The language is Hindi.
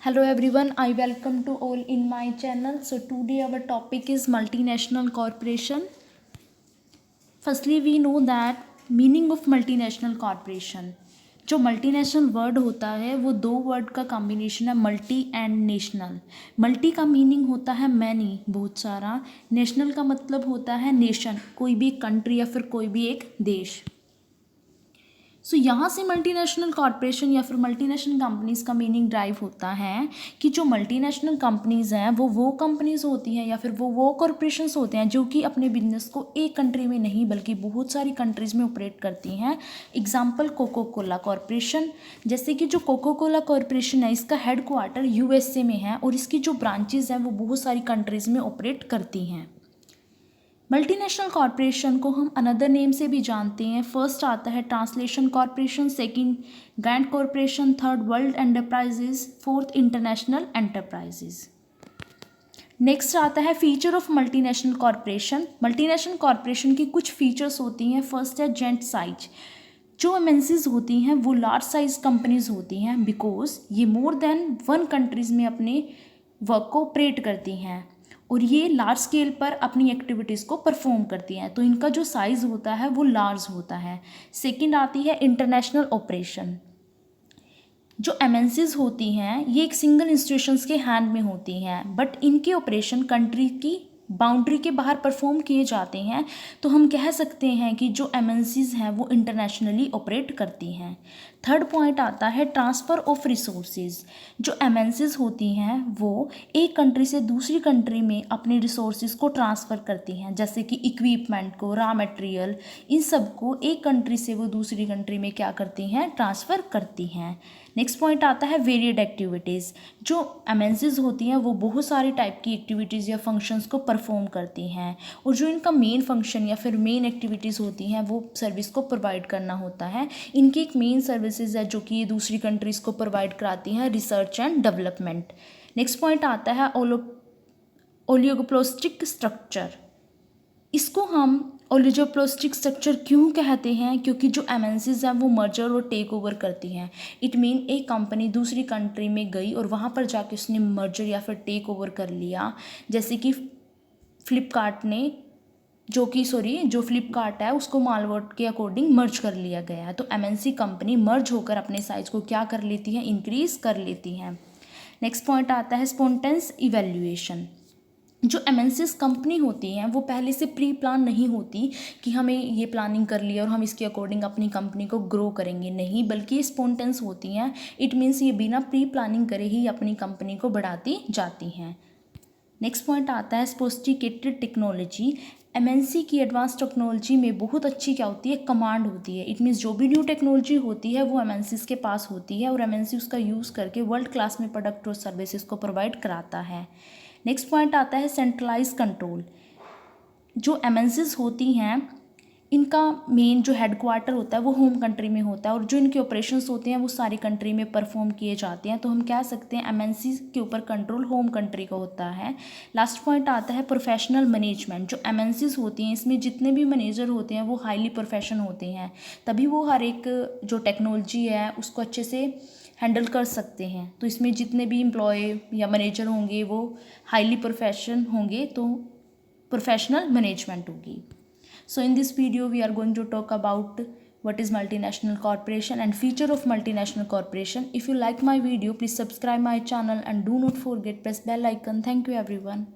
Hello everyone, I welcome to all in my channel. So today our topic is multinational corporation. Firstly we know that meaning of multinational corporation. जो मल्टीनेशनल वर्ड होता है वो दो वर्ड का कॉम्बिनेशन है, मल्टी एंड नेशनल। मल्टी का मीनिंग होता है मैनी, बहुत सारा। नेशनल का मतलब होता है नेशन, कोई भी कंट्री या फिर कोई भी एक देश। सो यहाँ से मल्टीनेशनल कॉरपोरेशन या फिर मल्टीनेशनल कंपनीज़ का मीनिंग ड्राइव होता है कि जो मल्टीनेशनल कंपनीज़ हैं वो कंपनीज़ होती हैं या फिर वो कॉरपोरेशंस होते हैं जो कि अपने बिजनेस को एक कंट्री में नहीं बल्कि बहुत सारी कंट्रीज़ में ऑपरेट करती हैं। Example Coca Cola corporation. जैसे कि जो कोको कोला कॉरपोरेशन है इसका हेड क्वार्टर यूएसए में है और इसकी जो ब्रांचेज़ हैं वो बहुत सारी कंट्रीज़ में ऑपरेट करती हैं। मल्टीनेशनल कॉरपोरेशन को हम अनदर नेम से भी जानते हैं। फर्स्ट आता है translation corporation, second grand corporation, third world enterprises, fourth international enterprises. Next आता है feature of multinational corporation. Multinational corporation की कुछ फीचर्स होती हैं। फर्स्ट है जेंट साइज। जो एमएनसीज होती हैं वो लार्ज साइज कंपनीज होती हैं बिकॉज ये मोर देन वन कंट्रीज़ में अपने वर्क को ऑपरेट करती हैं और ये लार्ज स्केल पर अपनी एक्टिविटीज़ को परफॉर्म करती हैं, तो इनका जो साइज़ होता है वो लार्ज होता है। सेकंड आती है इंटरनेशनल ऑपरेशन। जो एमएनसीज होती हैं ये एक सिंगल इंस्टीट्यूशंस के हैंड में होती हैं बट इनके ऑपरेशन कंट्री की बाउंड्री के बाहर परफॉर्म किए जाते हैं, तो हम कह सकते हैं कि जो एमएनसीज हैं वो इंटरनेशनली ऑपरेट करती हैं। थर्ड पॉइंट आता है ट्रांसफ़र ऑफ रिसोर्सेज। जो एमएनसीज होती हैं वो एक कंट्री से दूसरी कंट्री में अपने रिसोर्सेज को ट्रांसफ़र करती हैं, जैसे कि इक्विपमेंट को, रॉ मटेरियल, इन सब को एक कंट्री से वो दूसरी कंट्री में क्या करती हैं, ट्रांसफ़र करती हैं। नेक्स्ट पॉइंट आता है वेरियड एक्टिविटीज़। जो एमएनसीज होती हैं वो बहुत सारी टाइप की एक्टिविटीज़ या फंक्शंस को परफॉर्म करती हैं और जो इनका मेन फंक्शन या फिर मेन एक्टिविटीज़ होती हैं वो सर्विस को प्रोवाइड करना होता है। इनकी एक मेन सर्विसेज है जो कि ये दूसरी कंट्रीज़ को प्रोवाइड कराती हैं, research and development. Next point आता है ओलिगोपोलिस्टिक स्ट्रक्चर। इसको हम ओलिगोपोलिस्टिक स्ट्रक्चर क्यों कहते हैं, क्योंकि जो एमएनसीज हैं वो मर्जर और टेक ओवर करती हैं। इट मीन एक कंपनी दूसरी कंट्री में गई और वहाँ पर जाके उसने मर्जर या फिर टेक ओवर कर लिया। जैसे कि फ्लिपकार्ट ने जो फ्लिपकार्ट है उसको मालवर्ट के अकॉर्डिंग मर्ज कर लिया गया है, तो एमएनसी कंपनी मर्ज होकर अपने साइज को क्या कर लेती हैं, इंक्रीज कर लेती हैं। नेक्स्ट पॉइंट आता है स्पॉन्टेनियस इवैल्यूएशन। जो एमएनसीज कंपनी होती हैं वो पहले से प्री प्लान नहीं होती कि हमें ये प्लानिंग कर लिया और हम इसके अकॉर्डिंग अपनी कंपनी को ग्रो करेंगे, नहीं, बल्कि ये स्पॉन्टेनियस होती हैं। इट मीन्स ये बिना प्री प्लानिंग करे ही अपनी कंपनी को बढ़ाती जाती हैं। नेक्स्ट पॉइंट आता है सोफिस्टिकेटेड टेक्नोलॉजी। एमएनसी की एडवांस टेक्नोलॉजी में बहुत अच्छी क्या होती है, कमांड होती है। इट मीन्स जो भी न्यू टेक्नोलॉजी होती है वो एमएनसीज के पास होती है और एमएनसी उसका यूज़ करके वर्ल्ड क्लास में प्रोडक्ट और सर्विसेज को प्रोवाइड कराता है। नेक्स्ट पॉइंट आता है सेंट्रलाइज कंट्रोल। जो एमएनसीज होती हैं इनका मेन जो हेडक्वार्टर होता है वो होम कंट्री में होता है और जो इनके ऑपरेशंस होते हैं वो सारी कंट्री में परफॉर्म किए जाते हैं, तो हम कह सकते हैं एमएनसी के ऊपर कंट्रोल होम कंट्री का होता है। लास्ट पॉइंट आता है प्रोफेशनल मैनेजमेंट। जो एमएनसीज होती हैं इसमें जितने भी मैनेजर होते हैं वो हाईली प्रोफेशनल होते हैं, तभी वो हर एक जो टेक्नोलॉजी है उसको अच्छे से हैंडल कर सकते हैं। तो इसमें जितने भी एम्प्लॉय या मैनेजर होंगे वो हाईली प्रोफेशनल होंगे, तो प्रोफेशनल मैनेजमेंट होगी। So in this video we are going to talk about what is multinational corporation and feature of multinational corporation. If you like my video, please subscribe my channel and do not forget press bell icon. Thank you everyone.